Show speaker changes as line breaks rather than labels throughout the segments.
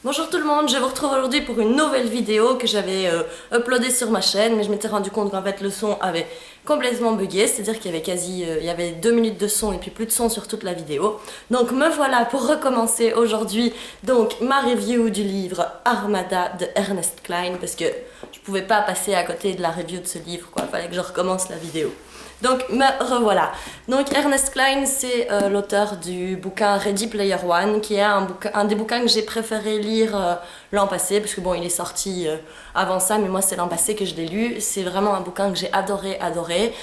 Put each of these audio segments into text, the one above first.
Bonjour tout le monde, je vous retrouve aujourd'hui pour une nouvelle vidéo que j'avais uploadée sur ma chaîne, mais je m'étais rendu compte qu'en fait le son avait complètement bugué, c'est-à-dire qu'il y avait il y avait 2 minutes de son et puis plus de son sur toute la vidéo. Donc me voilà pour recommencer aujourd'hui donc ma review du livre Armada de Ernest Cline, parce que je pouvais pas passer à côté de la review de ce livre, quoi, fallait que je recommence la vidéo. Donc me revoilà. Donc Ernest Cline, c'est l'auteur du bouquin Ready Player One, qui est un des bouquins que j'ai préféré lire l'an passé, parce que bon, il est sorti avant ça, mais moi c'est l'an passé que je l'ai lu. C'est vraiment un bouquin que j'ai adoré.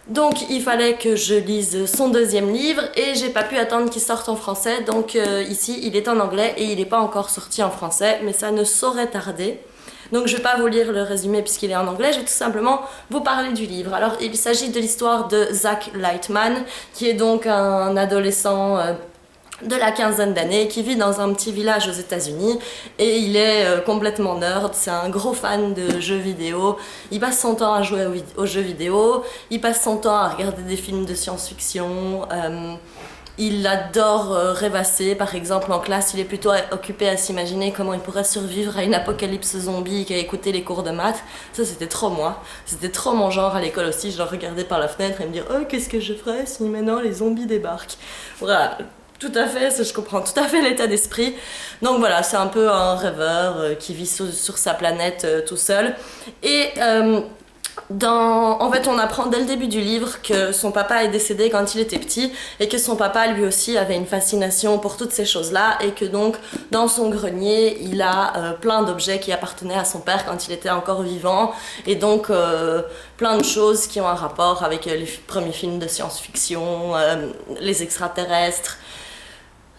Donc il fallait que je lise son deuxième livre et j'ai pas pu attendre qu'il sorte en français. Donc ici il est en anglais et il n'est pas encore sorti en français, mais ça ne saurait tarder. Donc je ne vais pas vous lire le résumé puisqu'il est en anglais, je vais tout simplement vous parler du livre. Alors il s'agit de l'histoire de Zach Lightman, qui est donc un adolescent de la quinzaine d'années qui vit dans un petit village aux États-Unis et il est complètement nerd, c'est un gros fan de jeux vidéo. Il passe son temps à jouer aux jeux vidéo, il passe son temps à regarder des films de science-fiction. Il adore rêvasser, par exemple en classe, il est plutôt occupé à s'imaginer comment il pourrait survivre à une apocalypse zombie qu'à écouter les cours de maths. Ça c'était trop moi, c'était trop mon genre à l'école aussi, je le regardais par la fenêtre et me dire « Oh, qu'est-ce que je ferais si maintenant les zombies débarquent ?» Voilà, tout à fait, je comprends tout à fait l'état d'esprit. Donc voilà, c'est un peu un rêveur qui vit sur sa planète tout seul. Et en fait, on apprend dès le début du livre que son papa est décédé quand il était petit et que son papa lui aussi avait une fascination pour toutes ces choses-là et que donc dans son grenier il a plein d'objets qui appartenaient à son père quand il était encore vivant et donc plein de choses qui ont un rapport avec les premiers films de science-fiction, les extraterrestres,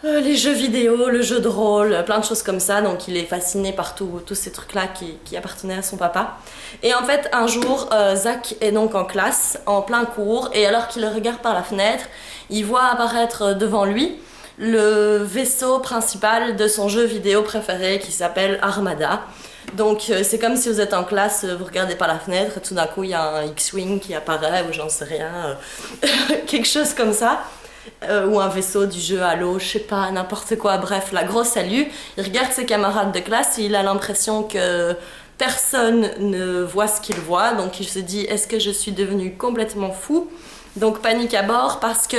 les jeux vidéo, le jeu de rôle, plein de choses comme ça. Donc il est fasciné par tous ces trucs-là qui appartenaient à son papa. Et en fait, un jour, Zach est donc en classe, en plein cours, et alors qu'il regarde par la fenêtre, il voit apparaître devant lui le vaisseau principal de son jeu vidéo préféré qui s'appelle Armada. Donc c'est comme si vous êtes en classe, vous regardez par la fenêtre, et tout d'un coup il y a un X-Wing qui apparaît, ou j'en sais rien, quelque chose comme ça. Ou un vaisseau du jeu Halo, je sais pas, n'importe quoi, bref, la grosse salut. Il regarde ses camarades de classe et il a l'impression que personne ne voit ce qu'il voit, donc il se dit est-ce que je suis devenu complètement fou? Donc panique à bord parce que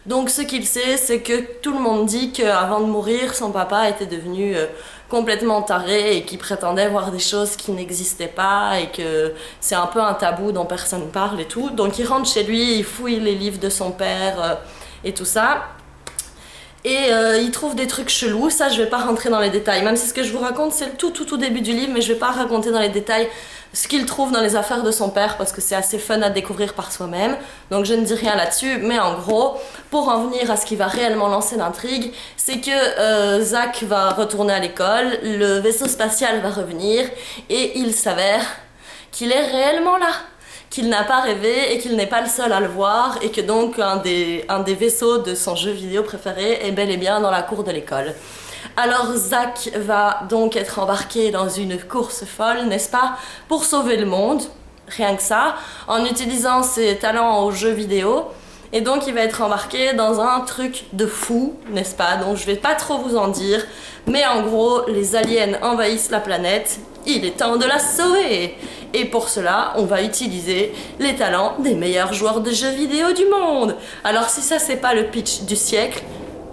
donc ce qu'il sait c'est que tout le monde dit qu'avant de mourir son papa était devenu complètement taré et qu'il prétendait voir des choses qui n'existaient pas et que c'est un peu un tabou dont personne parle et tout. Donc il rentre chez lui, il fouille les livres de son père et tout ça. Et il trouve des trucs chelous, ça je vais pas rentrer dans les détails, même si ce que je vous raconte c'est le tout début du livre, mais je vais pas raconter dans les détails ce qu'il trouve dans les affaires de son père parce que c'est assez fun à découvrir par soi-même, donc je ne dis rien là-dessus, mais en gros, pour en venir à ce qui va réellement lancer l'intrigue, c'est que Zach va retourner à l'école, le vaisseau spatial va revenir, et il s'avère qu'il est réellement là, qu'il n'a pas rêvé et qu'il n'est pas le seul à le voir et que donc un des vaisseaux de son jeu vidéo préféré est bel et bien dans la cour de l'école. Alors Zach va donc être embarqué dans une course folle, n'est-ce pas, pour sauver le monde, rien que ça, en utilisant ses talents aux jeux vidéo. Et donc il va être embarqué dans un truc de fou, n'est-ce pas? Donc je vais pas trop vous en dire, mais en gros, les aliens envahissent la planète, il est temps de la sauver! Et pour cela, on va utiliser les talents des meilleurs joueurs de jeux vidéo du monde! Alors si ça c'est pas le pitch du siècle,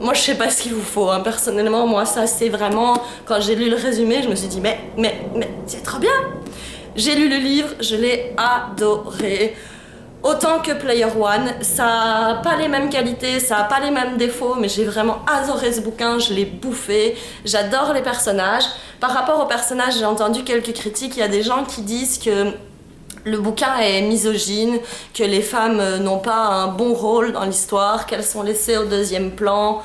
moi je sais pas ce qu'il vous faut, hein. Personnellement, moi ça c'est vraiment, quand j'ai lu le résumé, je me suis dit mais c'est trop bien! J'ai lu le livre, je l'ai adoré. Autant que Player One, ça n'a pas les mêmes qualités, ça n'a pas les mêmes défauts, mais j'ai vraiment adoré ce bouquin, je l'ai bouffé, j'adore les personnages. Par rapport aux personnages, j'ai entendu quelques critiques, il y a des gens qui disent que le bouquin est misogyne, que les femmes n'ont pas un bon rôle dans l'histoire, qu'elles sont laissées au deuxième plan,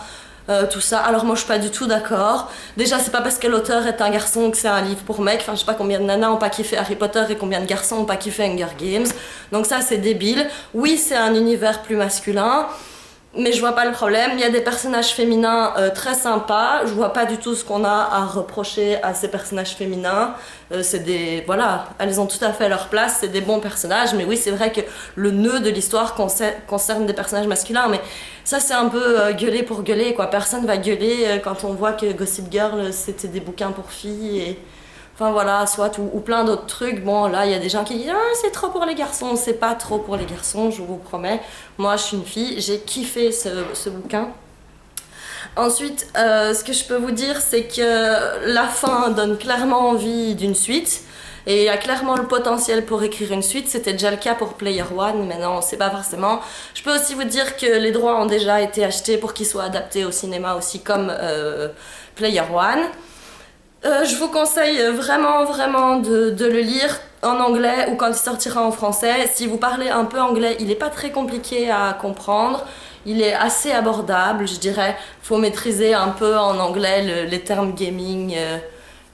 tout ça. Alors moi je suis pas du tout d'accord. Déjà c'est pas parce que l'auteur est un garçon que c'est un livre pour mecs, enfin je sais pas combien de nanas ont pas kiffé Harry Potter et combien de garçons ont pas kiffé Hunger Games, donc ça c'est débile. Oui c'est un univers plus masculin, Mais je vois pas le problème. Il y a des personnages féminins très sympas. Je vois pas du tout ce qu'on a à reprocher à ces personnages féminins. Voilà, elles ont tout à fait leur place. C'est des bons personnages. Mais oui, c'est vrai que le nœud de l'histoire concerne des personnages masculins. Mais ça, c'est un peu gueuler pour gueuler, quoi. Personne va gueuler quand on voit que Gossip Girl, c'était des bouquins pour filles et... Enfin voilà, soit ou plein d'autres trucs. Bon, là, il y a des gens qui disent « Ah, c'est trop pour les garçons ». C'est pas trop pour les garçons, je vous promets. Moi, je suis une fille, j'ai kiffé ce bouquin. Ensuite, ce que je peux vous dire, c'est que la fin donne clairement envie d'une suite. Et il y a clairement le potentiel pour écrire une suite. C'était déjà le cas pour Player One, mais non, c'est pas forcément. Je peux aussi vous dire que les droits ont déjà été achetés pour qu'ils soient adaptés au cinéma aussi, comme Player One. Je vous conseille vraiment de le lire en anglais ou quand il sortira en français. Si vous parlez un peu anglais, il n'est pas très compliqué à comprendre. Il est assez abordable, je dirais. Il faut maîtriser un peu en anglais les termes gaming,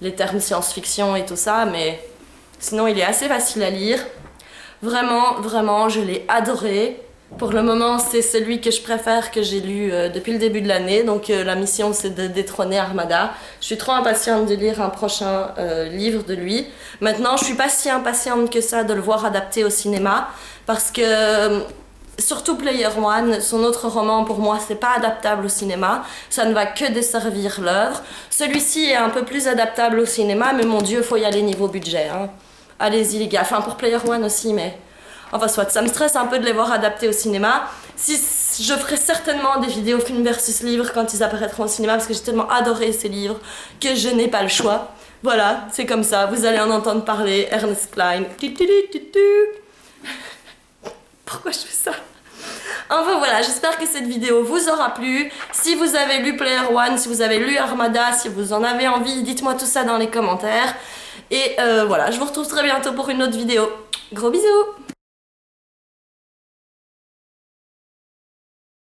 les termes science-fiction et tout ça, mais sinon il est assez facile à lire. Vraiment, je l'ai adoré. Pour le moment, c'est celui que je préfère, que j'ai lu depuis le début de l'année. Donc la mission, c'est de détrôner Armada. Je suis trop impatiente de lire un prochain livre de lui. Maintenant, je suis pas si impatiente que ça de le voir adapté au cinéma. Parce que, surtout Player One, son autre roman, pour moi, c'est pas adaptable au cinéma. Ça ne va que desservir l'œuvre. Celui-ci est un peu plus adaptable au cinéma, mais mon Dieu, faut y aller niveau budget. Hein. Allez-y les gars. Enfin, pour Player One aussi, mais... Enfin soit, ça me stresse un peu de les voir adaptés au cinéma. Je ferai certainement des vidéos film versus livre quand ils apparaîtront au cinéma parce que j'ai tellement adoré ces livres que je n'ai pas le choix. Voilà, c'est comme ça, vous allez en entendre parler, Ernest Cline. Pourquoi je fais ça? Enfin voilà, j'espère que cette vidéo vous aura plu. Si vous avez lu Player One, si vous avez lu Armada, si vous en avez envie, dites-moi tout ça dans les commentaires. Et voilà, je vous retrouve très bientôt pour une autre vidéo. Gros bisous!